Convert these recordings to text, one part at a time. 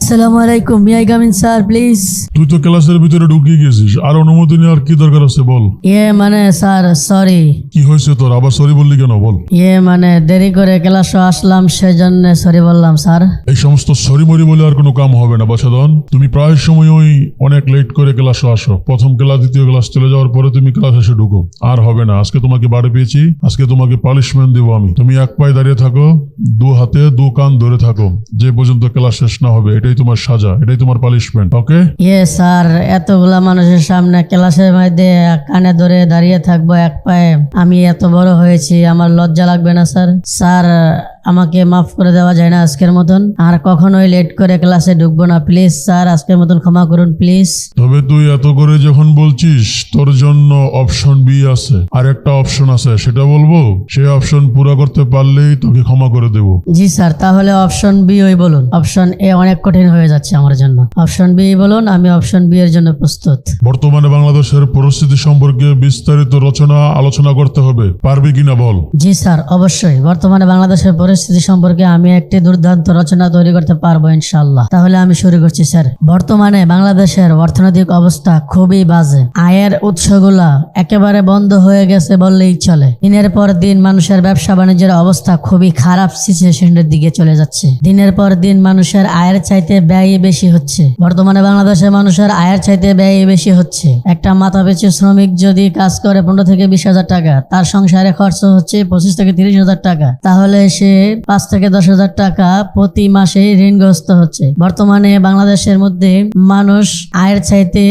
আসসালামু আলাইকুম, may I come in sir please? তুই তো ক্লাসের ভিতরে ঢুকিয়ে গেছিস, আর অনুমতি নেওয়ার কি দরকার আছে বল? মানে স্যার সরি। কি হয়েছে তোর? আবার সরি বললি কেন বল? দেরি করে ক্লাসে আসলাম, সেজন্য সরি বললাম স্যার। এই সমস্ত সরি মরি বলে আর কোনো কাম হবে না বাছাধন। তুমি প্রায় সময়ই অনেক লেট করে ক্লাসে আসো। প্রথম ক্লাস, দ্বিতীয় ক্লাস চলে যাওয়ার পরে তুমি ক্লাস এসে ঢুকো। আর হবে না, আজকে তোমাকে বাড়ি পেয়েছি, আজকে তোমাকে পানিশমেন্ট দেবো আমি। তুমি এক পায়ে দাঁড়িয়ে থাকো, দু হাতে দু কান ধরে থাকো, যে পর্যন্ত ক্লাস শেষ না হবে। এটাই তোমার সাজা, এটাই তোমার পানিশমেন্ট। ওকে? স্যার, এতগুলা মানুষের সামনে ক্লাসের মধ্যে কানে ধরে দাঁড়িয়ে থাকবো এক পায়ে? আমি এত বড় হয়েছি, আমার লজ্জা লাগবে না স্যার? স্যার, আমাকে মাফ করে দেওয়া যায় না আজকের মতন? আর কখনোই লেট করে ক্লাসে ঢুকবো না প্লিজ স্যার, আজকের মতন ক্ষমা করুন প্লিজ। তবে তুই এত করে যখন বলছিস, তোর জন্য অপশন বি আছে, আর একটা অপশন আছে, সেটা বলবো? সেই অপশন পুরো করতে পারলেই তোকে ক্ষমা করে দেবো। জি স্যার, তাহলে অপশন বি ওই বলুন। অপশন এ অনেক কঠিন হয়ে যাচ্ছে আমার জন্য। অপশন বি বলুন, আমি অপশন বি এর জন্য প্রস্তুত। বর্তমানে বাংলাদেশের পরিস্থিতি সম্পর্কে বিস্তারিত আলোচনা করতে হবে, পারবি কিনা বল? জি স্যার, অবশ্যই। বর্তমানে বাংলাদেশের পরিস্থিতি সম্পর্কে আমি একটি দুর্দান্ত রচনা তৈরি করতে পারবো ইনশাআল্লাহ। তাহলে আমি শুরু করছি স্যার। বর্তমানে বাংলাদেশের অর্থনৈতিক অবস্থা খুবই বাজে। আয়ের উৎসগুলা একেবারে বন্ধ হয়ে গেছে বললেই চলে। দিনের পর দিন মানুষের ব্যবসা বাণিজ্যের অবস্থা খুবই খারাপ সিচুয়েশনের দিকে চলে যাচ্ছে। দিনের পর দিন মানুষের আয়ের চাইতে ব্যয় বেশি হচ্ছে। বর্তমানে বাংলাদেশের মানুষের আয়ের চাইতে ব্যয় বেশি হচ্ছে। একটা মাথা পিছু শ্রমিক যদি কাজ করে 15 থেকে 20 হাজার টাকা, তার সংসারে খরচ হচ্ছে 25 থেকে 30 হাজার টাকা। তাহলে সে 5 থেকে 10 হাজার টাকা প্রতি মাসে ঋণগ্রস্ত হচ্ছে। বর্তমানে বাংলাদেশের মধ্যে মানুষ আয়ের চাইতে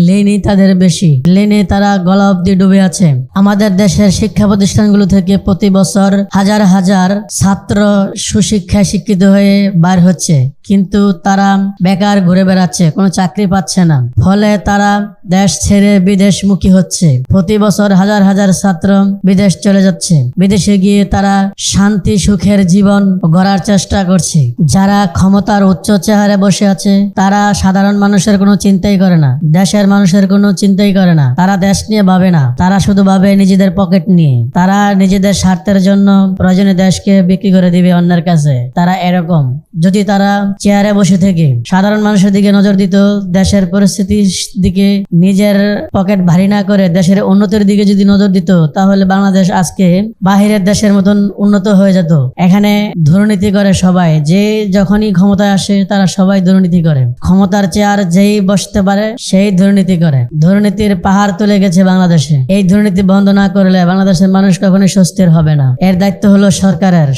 লেনে তাদের বেশি। লেনে তারা গলা অব্দি ডুবে আছে। আমাদের দেশের শিক্ষা প্রতিষ্ঠানগুলো থেকে প্রতি বছর হাজার হাজার ছাত্র সুশিক্ষায় শিক্ষিত হয়ে বাইর হচ্ছে, কিন্তু তারা বেকার ঘুরে বেড়াচ্ছে, কোনো চাকরি পাচ্ছে না। ফলে তারা দেশ ছেড়ে বিদেশমুখী হচ্ছে। প্রতি বছর হাজার হাজার ছাত্র বিদেশ চলে যাচ্ছে। বিদেশে গিয়ে তারা শান্তি সুখের জীবন গড়ার চেষ্টা করছে। যারা ক্ষমতার উচ্চ চেহারে বসে আছে, তারা সাধারণ মানুষের কোনো চিন্তাই করে না, দেশের মানুষের কোনো চিন্তাই করে না। তারা দেশ নিয়ে ভাবে না, তারা শুধু ভাবে নিজেদের পকেট নিয়ে। তারা নিজেদের স্বার্থের জন্য প্রয়োজনে দেশকে বিক্রি করে দিবে অন্যের কাছে। তারা এরকম। যদি তারা চেয়ারে বসে থেকে সাধারণ মানুষের দিকে নজর দিত, দেশের পরিস্থিতির দিকে নিজের পকেট ভারী না করে দেশের উন্নতির দিকে যদি নজর দিত, তাহলে বাংলাদেশ আজকে বাহিরের দেশের মতন উন্নত হয়ে যেত। এখানে দুর্নীতি করে সবাই, যে যখনই ক্ষমতায় আসে তারা সবাই দুর্নীতি করে। ক্ষমতার চেয়ার যেই বসতে পারে সেই দুর্নীতি করে। দুর্নীতির পাহাড় তুলে গেছে বাংলাদেশে। এই দুর্নীতি বন্ধ না করলে বাংলাদেশের মানুষ কখনোই স্বস্তির হবে না। এর দায়িত্ব হলো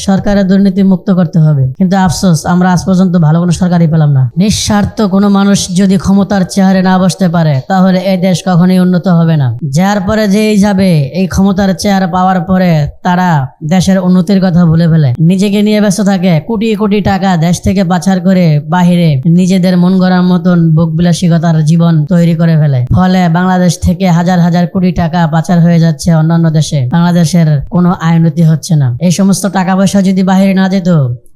সরকারের দুর্নীতি মুক্ত করতে হবে। কিন্তু আফসোস, আমরা আজ পর্যন্ত ভালো কোনো সরকারই পেলাম না। নিঃস্বার্থ কোনো মানুষ যদি ক্ষমতার চেয়ারে না বসতে পারে, তাহলে এই দেশ কখনোই উন্নত হবে না। যার পরে যেই যাবে, এই ক্ষমতার চেয়ার পাওয়ার পরে তারা দেশের উন্নতির কথা ভুলে ফেলে, নিজেকে নিয়ে ব্যস্ত থাকে। কোটি কোটি টাকা দেশ থেকে পাচার করে বাহিরে নিজেদের মন গড়ার মতন ভোগবিলাসিকতার জীবন তৈরি করে ফেলে। ফলে বাংলাদেশ থেকে হাজার হাজার কোটি টাকা পাচার হয়ে যাচ্ছে অন্যান্য দেশে। বাংলাদেশের কোনো আয় উন্নতি হচ্ছে না। এই সমস্ত টাকা পয়সা যদি বাহিরে না যেত,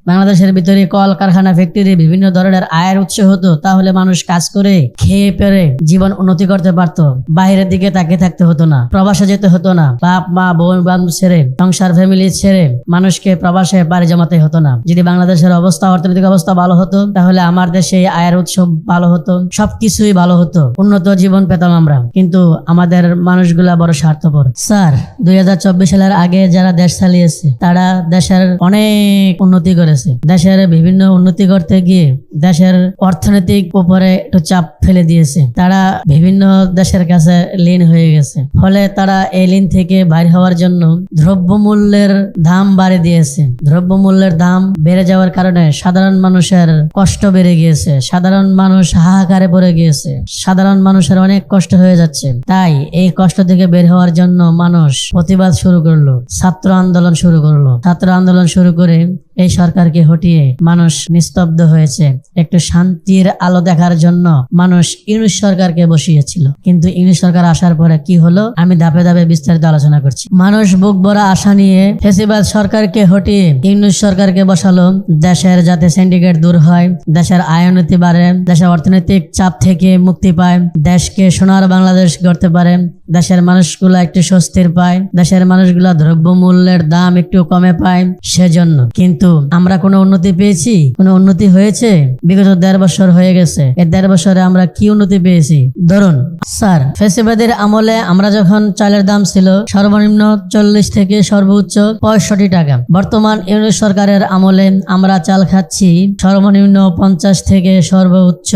বাংলাদেশের ভিতরে কল কারখানা ফ্যাক্টরি বিভিন্ন ধরনের আয়ের উৎস হতো, তাহলে মানুষ কাজ করে খেয়ে পেরে জীবন উন্নতি করতে পারতো। বাইরের দিকে তাকিয়ে থাকতে হতো না, প্রবাসে যেতে হতো না। বাপ মা বোন বান্ধব ছেড়ে, সংসার ফ্যামিলি ছেড়ে মানুষকে প্রবাসে পাড়ি জমাতে হতো না। যদি বাংলাদেশের অবস্থা, অর্থনৈতিক অবস্থা ভালো হতো, তাহলে আমার দেশে আয়ের উৎস ভালো হতো, সবকিছুই ভালো হতো, উন্নত জীবন পেতাম আমরা। কিন্তু আমাদের মানুষগুলা বড় স্বার্থপর। স্যার, 2024 সালের আগে যারা দেশ চালিয়েছে, তারা দেশের অনেক উন্নতি করেছে। দেশের বিভিন্ন উন্নতি করতে গিয়ে দেশের অর্থনৈতিক উপরে একটু চাপ ফেলে দিয়েছে। তারা বিভিন্ন দেশের কাছে ঋণ হয়ে গেছে। ফলে তারা এই ঋণ থেকে বাইর হওয়ার জন্য দ্রব্যমূল্যের দাম বাড়িয়ে দিয়েছে। দ্রব্যমূল্যের দাম বেড়ে যাওয়ার কারণে সাধারণ মানুষের কষ্ট বেড়ে গিয়েছে। সাধারণ মানুষ হাহাকারে পড়ে গিয়েছে। সাধারণ মানুষের অনেক কষ্ট হয়ে যাচ্ছে। তাই এই কষ্ট থেকে বের হওয়ার জন্য মানুষ প্রতিবাদ শুরু করলো, ছাত্র আন্দোলন শুরু করলো। ছাত্র আন্দোলন শুরু করে এই সরকারকে হটিয়ে মানুষ নিস্তব্ধ হয়েছে। একটু শান্তির আলো দেখার জন্য মানুষ ইউনূস সরকারকে বসিয়েছিল। কিন্তু ইউনূস সরকার আসার পরে কি হলো, আমি ধাপে ধাপে বিস্তারিত আলোচনা করছি। মানুষ বুক ভরা আশা নিয়ে ফ্যাসিবাদ সরকারকে হটিয়ে ইউনূস সরকারকে বসালো, দেশের যাতে সিন্ডিকেট দূর হয়, দেশের আয় উন্নতি বাড়ে, দেশের অর্থনৈতিক চাপ থেকে মুক্তি পায়, দেশকে সোনার বাংলাদেশ গড়তে পারে, দেশের মানুষগুলো একটু স্বস্তির পায়, দেশের মানুষগুলা দ্রব্যমূল্যের দাম একটু কমে পায় সেজন্য। কিন্তু আমরা কোনো উন্নতি পেয়েছি? কোনো উন্নতি হয়েছে? বিগত 1.5 বছর হয়ে গেছে। এই 1.5 বছরে আমরা কি উন্নতি পেয়েছি? ধরুন স্যার, ফ্যাসিবাদের আমলে আমরা যখন চালের দাম ছিল সর্বনিম্ন 40 থেকে সর্বোচ্চ 65 টাকা, বর্তমান ইউনিট সরকারের আমলে আমরা চাল খাচ্ছি সর্বনিম্ন 50 থেকে সর্বোচ্চ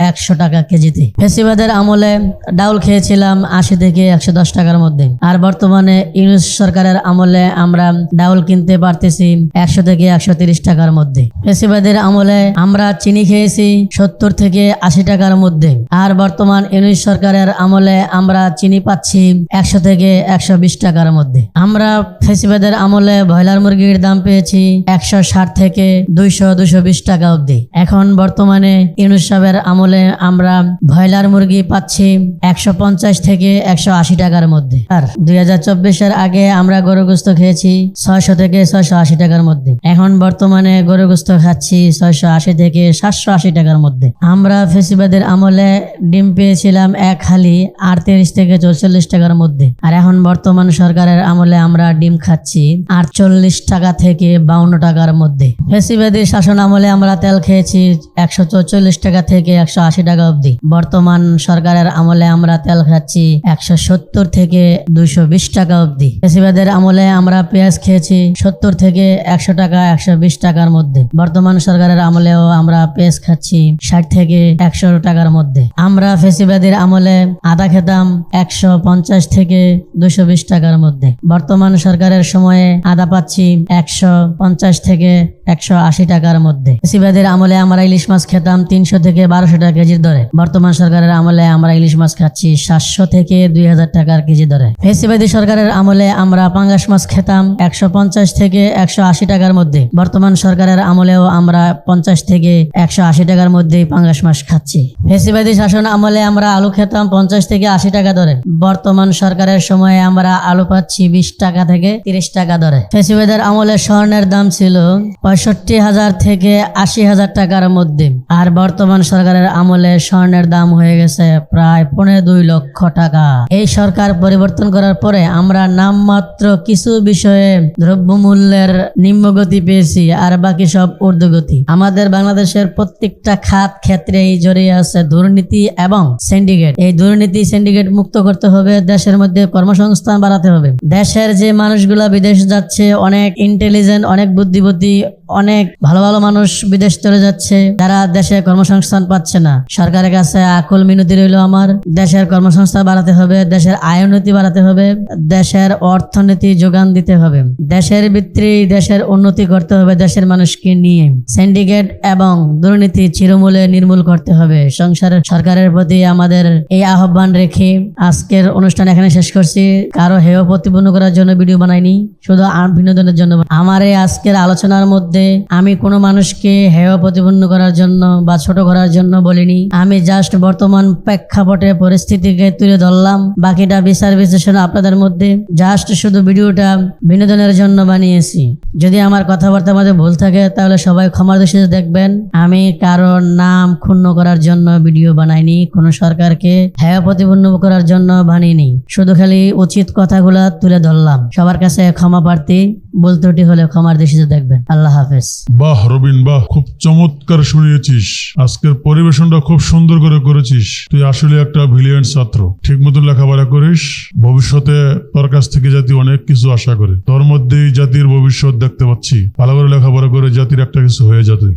100 টাকা কেজিতে। ফ্যাসিবাদের আমলে ডাউল খেয়েছিলাম 80 থেকে 110 টাকার মধ্যে, আর বর্তমানে ইউনিট সরকারের আমলে আমরা ডাউল কিনতে পারতেছি 100 থেকে 130 টাকার মধ্যে। ফ্যাসিবাদের আমলে আমরা চিনি খেয়েছি 70 থেকে 80 টাকার মধ্যে, আর বর্তমান ইউনিট সরকারের আমলে আমরা চিনি পাচ্ছি 100 থেকে 120 টাকার মধ্যে। আমরা ফ্যাসিবাদের আমলে ব্রয়লার মুরগির দাম পেয়েছি 160 থেকে 200-220 টাকা অবধি। এখন বর্তমানে ইউনুস সাহেবের আমলে আমরা ব্রয়লার মুরগি পাচ্ছি 150 থেকে 180 টাকার মধ্যে। আর 2024-এর আগে আমরা গরু গোস্ত খেয়েছি 600 থেকে 680 টাকার মধ্যে। এখন বর্তমানে গরু গোস্ত খাচ্ছি 680 থেকে 780 টাকার মধ্যে। আমরা ফ্যাসিবাদের আমলে ডিম পেয়েছিলাম এক হালি 38 থেকে 44 টাকার মধ্যে, আর এখন বর্তমান সরকারের আমলে আমরা ডিম খাচ্ছি 48 টাকা থেকে 52 টাকার মধ্যে। ফ্যাসিবাদী শাসন আমলে আমরা তেল খেয়েছি 144 টাকা থেকে 180 টাকা অবধি। বর্তমান সরকারের আমলে আমরা তেল খাচ্ছি 170 থেকে 220 টাকা অবধি। ফ্যাসিবাদের আমলে আমরা পেঁয়াজ খেয়েছি 70 থেকে 100 টাকা 120 টাকার মধ্যে। বর্তমান সরকারের আমলেও আমরা পেঁয়াজ খাচ্ছি 60 থেকে 100 টাকার মধ্যে। আমরা ফ্যাসিবাদের আমলে আদা খেতাম 150 থেকে 220 টাকার মধ্যে। বর্তমান সরকারের সময়ে আদা পাচ্ছি 150 থেকে 180 টাকার মধ্যে। ফ্যাসিবাদের আমলে আমরা ইলিশ মাছ খেতাম 300 থেকে 1200 টাকা কেজির দরে। বর্তমান সরকারের আমলে আমরা ইলিশ মাছ খাচ্ছি 700 থেকে 2000 টাকার কেজি দরে। ফ্যাসিবাদী সরকারের আমলে আমরা পাঙ্গাস মাছ খেতাম 150 থেকে 180 টাকার মধ্যে। বর্তমান সরকারের আমলেও আমরা 50 থেকে 180 টাকার মধ্যেই পাঙ্গাস মাছ খাচ্ছি। ফ্যাসিবাদী শাসন আমলে আমরা আলু খেতাম 50 থেকে 80 টাকা দরে। বর্তমান সরকারের সময়ে আমরা আলু পাচ্ছি 20 টাকা থেকে 30 টাকা দরে। ফ্যাসিবাদের আমলে স্বর্ণের দাম ছিল 65,000 থেকে 80,000 টাকার মধ্যে, আর বর্তমান সরকারের আমলে স্বর্ণের দাম হয়ে গেছে প্রায় 2.5 লক্ষ টাকা। এই সরকার পরিবর্তন করার পরে আমরা নামমাত্র কিছু বিষয়ে দ্রব্যমূল্যের নিম্নগতি পেয়েছি, আর বাকি সব ঊর্ধ্বগতি। আমাদের বাংলাদেশের প্রত্যেকটা খাত ক্ষেত্রেই জড়িয়ে আছে দুর্নীতি এবং সিন্ডিকেট। এই দুর্নীতি সিন্ডিকেট মুক্ত করতে হবে, দেশের মধ্যে কর্মসংস্থান বাড়াতে হবে। দেশের যে মানুষগুলা বিদেশ যাচ্ছে, অনেক ইন্টেলিজেন্ট, অনেক বুদ্ধিমতী, অনেক ভালো ভালো মানুষ বিদেশ চলে যাচ্ছে, যারা দেশে কর্মসংস্থান পাচ্ছে না। সরকারের কাছে আকুল মিনতি রইল আমার, দেশের কর্মসংস্থান বাড়াতে হবে, দেশের আয় উন্নতি বাড়াতে হবে, দেশের অর্থনীতি যোগান দিতে হবে, দেশের ভিত্তি দেশের উন্নতি করতে হবে, দেশের মানুষকে নিয়ে সিন্ডিকেট এবং দুর্নীতি চিরমূলে নির্মূল করতে হবে। সরকারের প্রতি আমাদের এই আহ্বান রেখে আজকের অনুষ্ঠান এখানে শেষ করছি। কারো হেয় প্রতিপন্ন করার জন্য ভিডিও বানাইনি, শুধু বিনোদনের জন্য। আমার এই আজকের আলোচনার মধ্যে আমি কোনো মানুষকে হেয় প্রতিপন্ন করার জন্য বা ছোট করার জন্য বলিনি। আমি জাস্ট বর্তমান প্রেক্ষাপটে পরিস্থিতিকে তুলে ধরলাম, বাকিটা বিচার বিশ্লেষণ আপনাদের মধ্যে। জাস্ট শুধু ভিডিওটা বিনোদনের জন্য বানিয়েছি। যদি আমার কথাবার্তার মধ্যে ভুল থাকে তাহলে সবাই ক্ষমার দৃষ্টিতে দেখবেন। আমি কারোর নাম ক্ষুণ্ণ করার জন্য ভিডিও বানাইনি, কোনো সরকারকে হেয় প্রতিপন্ন করার জন্য বানিয়েনি, শুধু খালি উচিত কথাগুলা তুলে ধরলাম। সবার কাছে ক্ষমা প্রার্থী, ভুল ত্রুটি হলে ক্ষমার দৃষ্টিতে দেখবেন। আল্লাহ হাফেজ। বাহ রবিন, বাহ, খুব চমৎকার শুনিয়েছিস। আজকের পরিবেশনটা খুব সুন্দর করে করেছিস। তুই আসলে একটা ব্রিলিয়েন্ট ছাত্র। ঠিক মতো লেখাপড়া করিস, ভবিষ্যতে তোর কাছ থেকে জাতি অনেক কিছু আশা করে। তোর মধ্যেই জাতির ভবিষ্যৎ দেখতে পাচ্ছি। ভালো করে লেখাপড়া করে জাতির একটা কিছু হয়ে যা তুই।